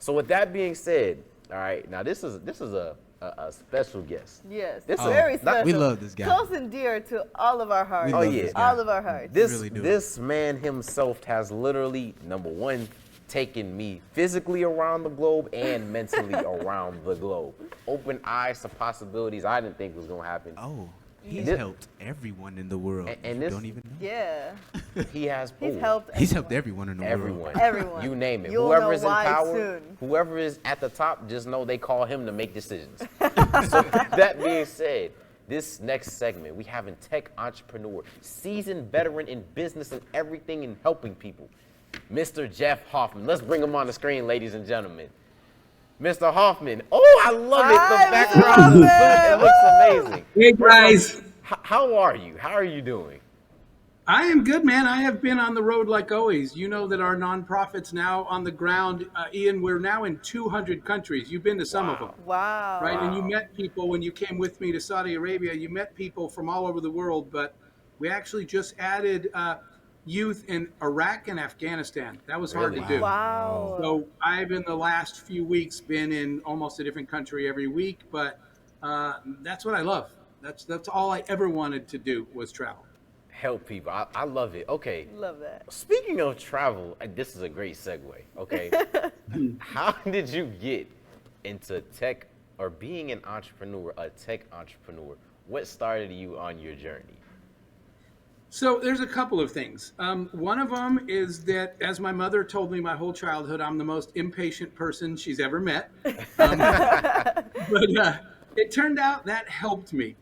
So with that being said, all right, now this is a special guest. Yes, This very is not, special. We love this guy. Close and dear to all of our hearts. We Oh, love yeah. this guy. All of our hearts. this really do. this man himself has literally, number one, taken me physically around the globe and mentally around the globe. Open eyes to possibilities I didn't think was gonna happen. Oh, he's This- helped everyone in the world. And You this- don't even know. Yeah, He has he's oh, helped. He's helped everyone in the everyone. world. Everyone. You name it. You'll Whoever know is in why power, soon. whoever is at the top, just know they call him to make decisions. So that being said, this next segment, we have a tech entrepreneur, seasoned veteran in business and everything and helping people, Mr. Jeff Hoffman. Let's bring him on the screen, ladies and gentlemen. Mr. Hoffman. Oh, I love it. The I background of the love suit, it looks amazing. Hey guys, How are you? How are you doing? I am good, man. I have been on the road like always. You know that our nonprofit's now on the ground. Ian, we're now in 200 countries. You've been to some of them, Wow. right? And you met people when you came with me to Saudi Arabia. You met people from all over the world, but we actually just added youth in Iraq and Afghanistan. That was hard to do. Wow. So I've in the last few weeks been in almost a different country every week, but that's what I love. That's all I ever wanted to do was travel. Help people. I love it. Okay. Love that. Speaking of travel, this is a great segue. Okay. How did you get into tech or being an entrepreneur, a tech entrepreneur? What started you on your journey? So there's a couple of things. One of them is that, as my mother told me my whole childhood, I'm the most impatient person she's ever met. But it turned out that helped me.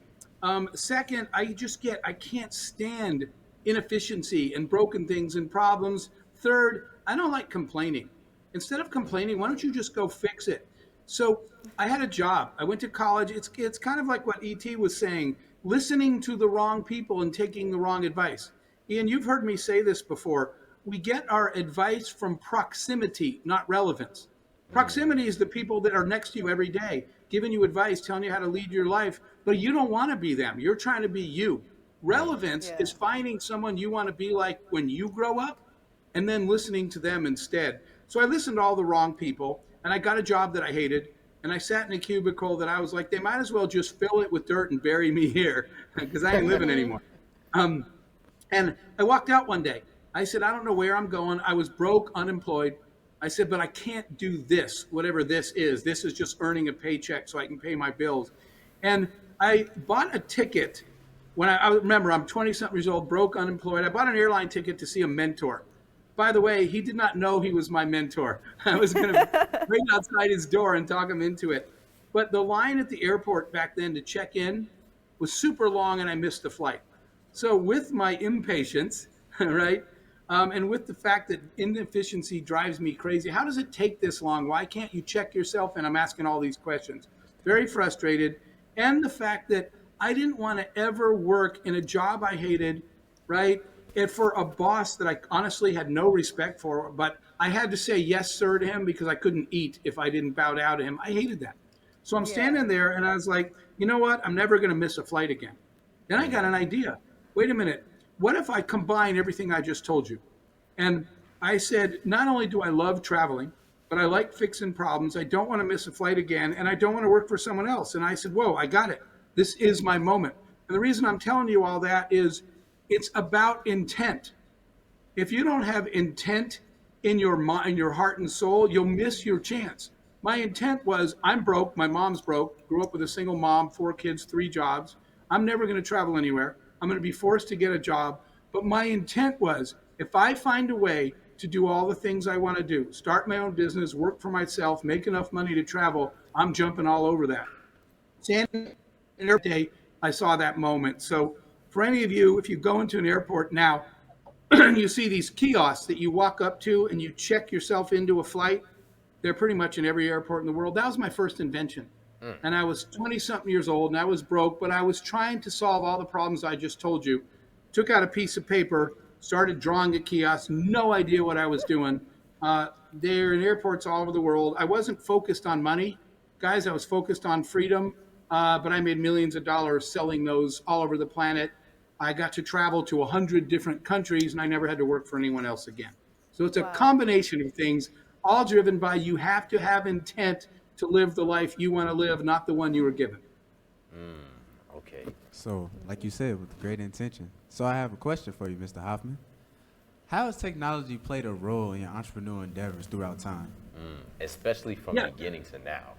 Second, I can't stand inefficiency and broken things and problems. Third, I don't like complaining. Instead of complaining, why don't you just go fix it? So I had a job. I went to college. It's kind of like what ET was saying, listening to the wrong people and taking the wrong advice. Ian, you've heard me say this before. We get our advice from proximity, not relevance. Proximity is the people that are next to you every day, giving you advice, telling you how to lead your life, but you don't want to be them. You're trying to be you. Relevance is finding someone you want to be like when you grow up and then listening to them instead. So I listened to all the wrong people and I got a job that I hated. And I sat in a cubicle that I was like, they might as well just fill it with dirt and bury me here because I ain't living anymore. And I walked out one day. I said, I don't know where I'm going. I was broke, unemployed. I said, but I can't do this, whatever this is. This is just earning a paycheck so I can pay my bills. And I bought a ticket when I remember I'm 20-something years old, broke, unemployed. I bought an airline ticket to see a mentor. By the way, he did not know he was my mentor. I was going to wait outside his door and talk him into it. But the line at the airport back then to check in was super long and I missed the flight. So with my impatience, right, and with the fact that inefficiency drives me crazy, how does it take this long? Why can't you check yourself? And I'm asking all these questions. Very frustrated. And the fact that I didn't want to ever work in a job I hated, right? And for a boss that I honestly had no respect for, but I had to say yes, sir, to him because I couldn't eat if I didn't bow down to him. I hated that. So I'm standing there and I was like, you know what? I'm never going to miss a flight again. Then I got an idea. Wait a minute. What if I combine everything I just told you? And I said, not only do I love traveling, but I like fixing problems. I don't want to miss a flight again, and I don't want to work for someone else. And I said, whoa, I got it. This is my moment. And the reason I'm telling you all that is it's about intent. If you don't have intent in your mind, in your heart and soul, you'll miss your chance. My intent was, I'm broke. My mom's broke. Grew up with a single mom, 4 kids, 3 jobs. I'm never going to travel anywhere. I'm going to be forced to get a job. But my intent was, if I find a way to do all the things I want to do, start my own business, work for myself, make enough money to travel, I'm jumping all over that. And every day I saw that moment. So for any of you, if you go into an airport now, you see these kiosks that you walk up to and you check yourself into a flight. They're pretty much in every airport in the world. That was my first invention. And I was 20-something years old and I was broke, but I was trying to solve all the problems I just told you. Took out a piece of paper, started drawing a kiosk, no idea what I was doing. They're in airports all over the world. I wasn't focused on money. Guys, I was focused on freedom, but I made millions of dollars selling those all over the planet. I got to travel to 100 different countries and I never had to work for anyone else again. So it's a combination of things. all driven by you have to have intent to live the life you want to live, not the one you were given. Okay. So, like you said, with great intention. So I have a question for you, Mr. Hoffman. How has technology played a role in your entrepreneurial endeavors throughout time? Especially from Yeah. beginning to now.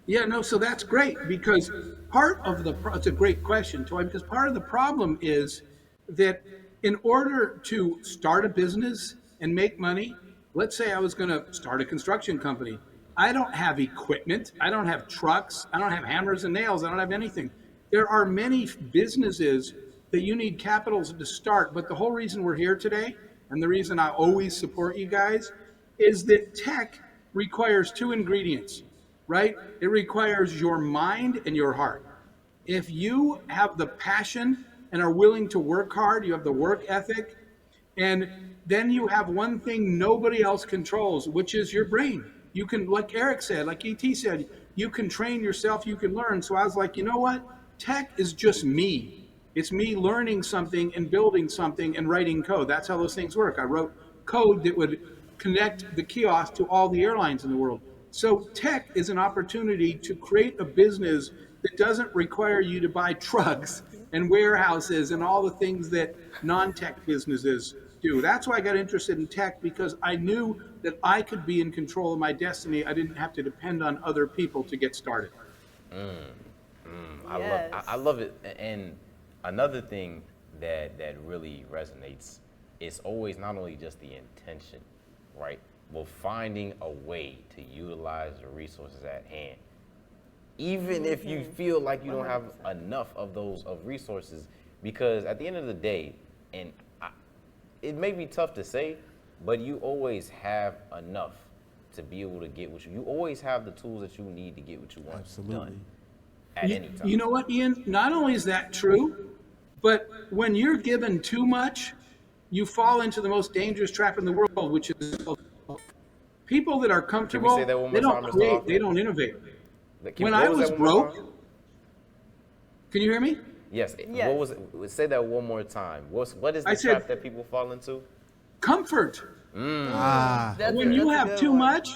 Yeah, no, so that's great because it's a great question, Toy, because part of the problem is that in order to start a business and make money, let's say I was going to start a construction company. I don't have equipment. I don't have trucks. I don't have hammers and nails. I don't have anything. There are many businesses that you need capitals to start. But the whole reason we're here today and the reason I always support you guys is that tech requires two ingredients, right? It requires your mind and your heart. If you have the passion and are willing to work hard, you have the work ethic, and then you have one thing nobody else controls, which is your brain. You can, like Eric said, like ET said, you can train yourself, you can learn. So I was like, you know what? Tech is just me. It's me learning something and building something and writing code. That's how those things work. I wrote code that would connect the kiosk to all the airlines in the world. So tech is an opportunity to create a business that doesn't require you to buy trucks and warehouses and all the things that non-tech businesses do. That's why I got interested in tech, because I knew that I could be in control of my destiny. I didn't have to depend on other people to get started. I love it. And another thing that really resonates is always not only just the intention, right? Well, finding a way to utilize the resources at hand. Even if you feel like you don't have enough of those resources, because at the end of the day, and it may be tough to say, but you always have enough to be able to get what you always have the tools that you need to get what you want Absolutely. done at any time. You know what, Ian? Not only is that true, but when you're given too much, you fall into the most dangerous trap in the world, which is people that are comfortable, say that one more they don't time, Mr. create, Hoffman? they don't innovate. When What I was was that one more broke, time? can you hear me? Yes. Yes. What was it? Say that one more time. What is the I said- trap that people fall into? Comfort. Ah, When you that's a have good too one. much,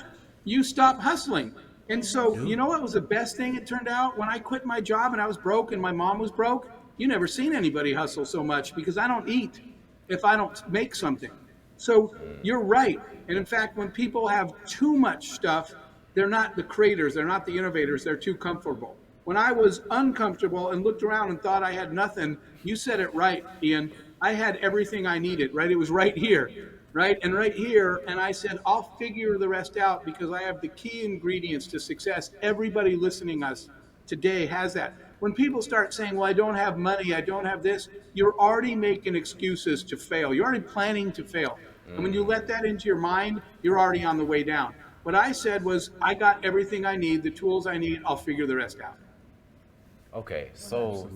you stop hustling. And so, you know what was the best thing it turned out? When I quit my job and I was broke and my mom was broke, you never seen anybody hustle so much, because I don't eat if I don't make something. So you're right. And in fact, when people have too much stuff, they're not the creators, they're not the innovators, they're too comfortable. When I was uncomfortable and looked around and thought I had nothing, you said it right, Ian. I had everything I needed, right? It was right here, right? And right here. And I said, I'll figure the rest out because I have the key ingredients to success. Everybody listening us today has that. When people start saying, well, I don't have money, I don't have this, you're already making excuses to fail. You're already planning to fail. And when you let that into your mind, you're already on the way down. What I said was, I got everything I need, the tools I need, I'll figure the rest out. Okay, so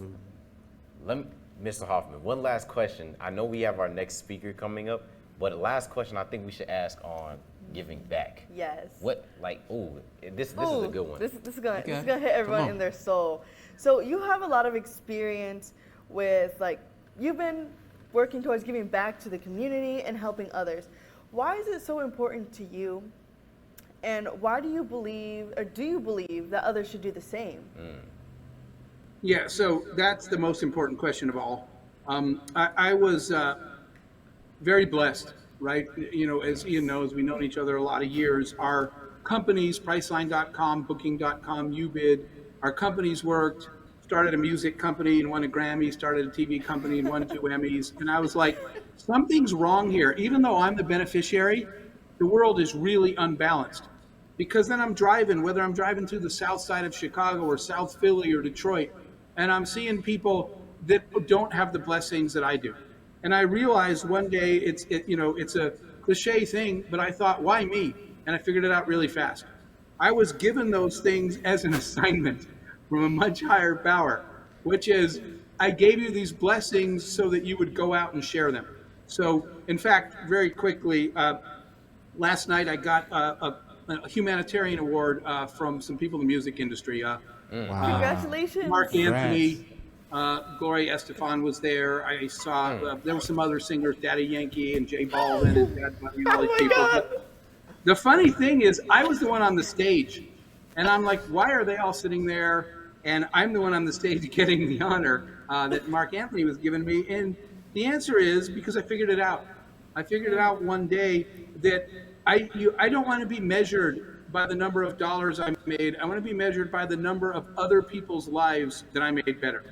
Mr. Hoffman, one last question. I know we have our next speaker coming up, but the last question I think we should ask on giving back. Yes. This is a good one. This is gonna Okay. hit everyone Come on. in their soul. So you have a lot of experience with, like, you've been working towards giving back to the community and helping others. Why is it so important to you? And why do you believe that others should do the same? Yeah, so that's the most important question of all. I was very blessed, right? You know, as Ian knows, we've known each other a lot of years. Our companies, Priceline.com, Booking.com, UBid, our companies worked, started a music company and won a Grammy, started a TV company and won 2 Emmys. And I was like, something's wrong here. Even though I'm the beneficiary, the world is really unbalanced. Because then I'm driving, whether I'm driving through the south side of Chicago or South Philly or Detroit, and I'm seeing people that don't have the blessings that I do. And I realized one day it's a cliche thing, but I thought, why me? And I figured it out really fast. I was given those things as an assignment from a much higher power, which is, I gave you these blessings so that you would go out and share them. So, in fact, very quickly, last night I got a humanitarian award from some people in the music industry. wow. Congratulations. Mark Anthony, Gloria Estefan was there. I saw there were some other singers, Daddy Yankee and Jay Balvin and Bad Bunny and all Oh these my people. God. The funny thing is, I was the one on the stage, and I'm like, why are they all sitting there? And I'm the one on the stage getting the honor that Mark Anthony was giving me. And the answer is because I figured it out. I figured it out one day that I don't want to be measured by the number of dollars I made. I want to be measured by the number of other people's lives that I made better.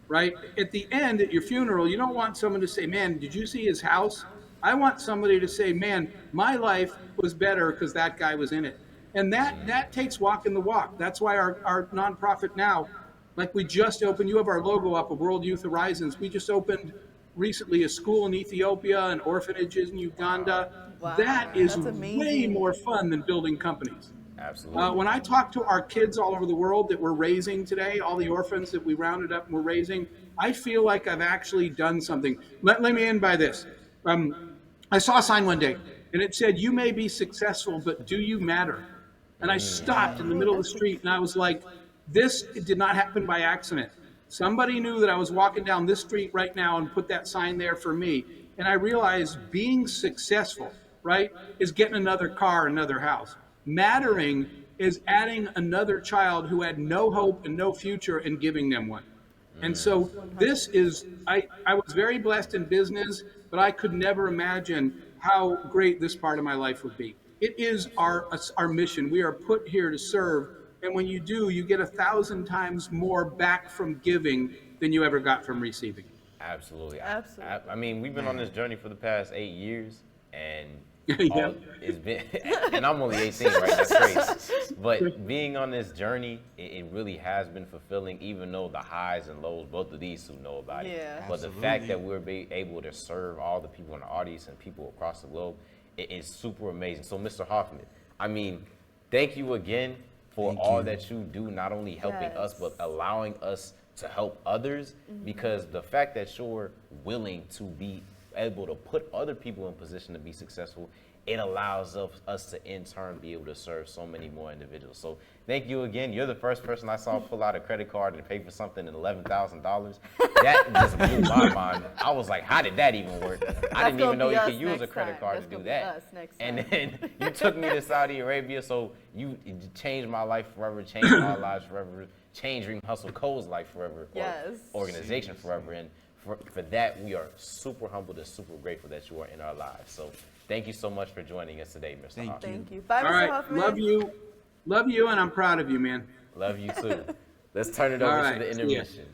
Right? At the end, at your funeral, you don't want someone to say, man, did you see his house? I want somebody to say, man, my life was better because that guy was in it. And that takes walking the walk. That's why our nonprofit now, like we just opened, you have our logo up of World Youth Horizons. We just opened recently a school in Ethiopia and orphanages in Uganda. Wow, That is that's way amazing. more fun than building companies. Absolutely. When I talk to our kids all over the world that we're raising today, all the orphans that we rounded up and we're raising, I feel like I've actually done something. Let me end by this. I saw a sign one day and it said, "You may be successful, but do you matter?" And I stopped in the middle of the street and I was like, this did not happen by accident. Somebody knew that I was walking down this street right now and put that sign there for me. And I realized being successful, right, is getting another car, another house. Mattering is adding another child who had no hope and no future and giving them one. And so this is, I was very blessed in business, but I could never imagine how great this part of my life would be. It is our mission. We are put here to serve. And when you do, you get 1,000 times more back from giving than you ever got from receiving. Absolutely. Absolutely. I mean, we've been on this journey for the past 8 years, and Yeah. it's been, and I'm only 18, right? That's crazy. But being on this journey, it really has been fulfilling, even though the highs and lows, both of these two know about it. Yeah. But the fact that we're able to serve all the people in the audience and people across the globe, it is super amazing. So, Mr. Hoffman, I mean, thank you again for all that you do, not only helping us, but allowing us to help others, because the fact that you're willing to be able to put other people in position to be successful, it allows us to in turn be able to serve so many more individuals. So thank you again. You're the first person I saw pull out a credit card and pay for something in $11,000. That just blew my mind. I was like, how did that even work? I didn't even know you could use a credit card to do that. And then you took me to Saudi Arabia, so you changed my life forever, changed our lives forever, changed Dream Hustle Co's life forever, Yes. or organization forever. And for that, we are super humbled and super grateful that you are in our lives. So thank you so much for joining us today, Mr. Hoffman. Thank you. Bye, All Mr. right. Hoffman. Love you, and I'm proud of you, man. Love you too. Let's turn it over All to right. the See ya. intermission.